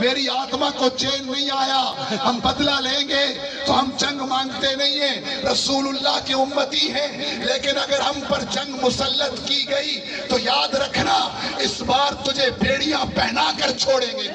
میری آتما کو چین نہیں آیا، ہم بدلہ لیں گے تو ہم جنگ مانگتے نہیں ہیں، رسول اللہ کی امتی ہیں، لیکن اگر ہم پر جنگ مسلط کی گئی تو یاد رکھنا اس بار تجھے بیڑیاں پہنا کر چھوڑیں گے،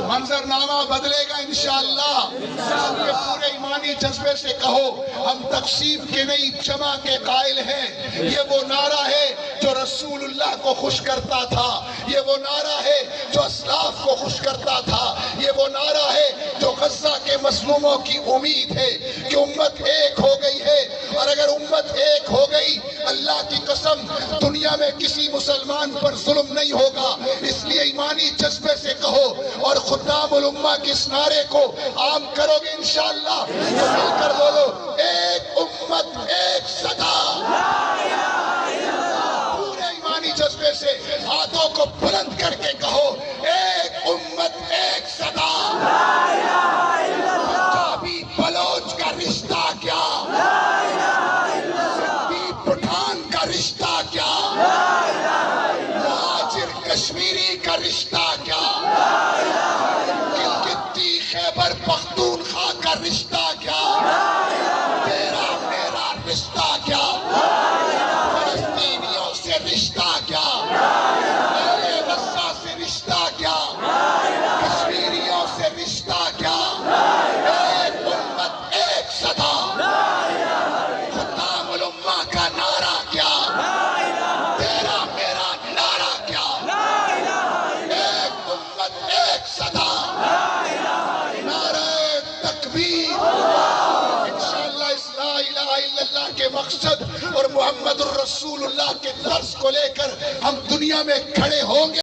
منظرنامہ بدلے گا انشاءاللہ۔ اپنے پورے ایمانی جذبے سے کہو ہم تقسیم کے نہیں جمع کے قائل ہیں۔ یہ وہ نعرہ ہے جو رسول اللہ کو خوش کرتا تھا، یہ وہ نعرہ ہے جو اسلاف کو خوش کرتا تھا، یہ وہ نعرہ ہے جو غزہ کے مظلوموں کی امید ہے کہ امت ایک ہو گئی ہے، اور اگر امت ایک ہو گئی اللہ کی قسم دنیا میں کسی مسلمان پر ظلم نہیں ہوگا۔ اس لیے ایمانی جذبے سے کہو اور خدام الامہ کے اس نعرے کو عام کرو گے انشاءاللہ تو مل کر بولو ایک امت ایک صدا۔ پورے ایمانی جذبے سے ہاتھوں کو بلند کر کے کہو ایک امت ایک صدا۔ پنجابی بلوچ کا رشتہ کیا، سندھی پٹھان کا رشتہ کیا، مہاجر کشمیری کا رشتہ کیا، گلگتی خیبر پختونخوا کا رشتہ کیا، تیرا میرا رشتہ کیا، فلسطینیوں سے رشتہ کیا، اہل غزہ سے رشتہ کیا، کشمیریوں سے رشتہ کیا، ایک امت ایک صدا۔ خدام الامہ کا نعرہ کیا، تیرا میرا نعرہ کیا، ایک امت ایک صدا، نعرہ تکبیر۔ انشاءاللہ اس لا الہ الا اللہ کے مقصد اور محمد الرسول اللہ کے درس کو لے کر ہم دنیا میں کھڑے ہوں گے۔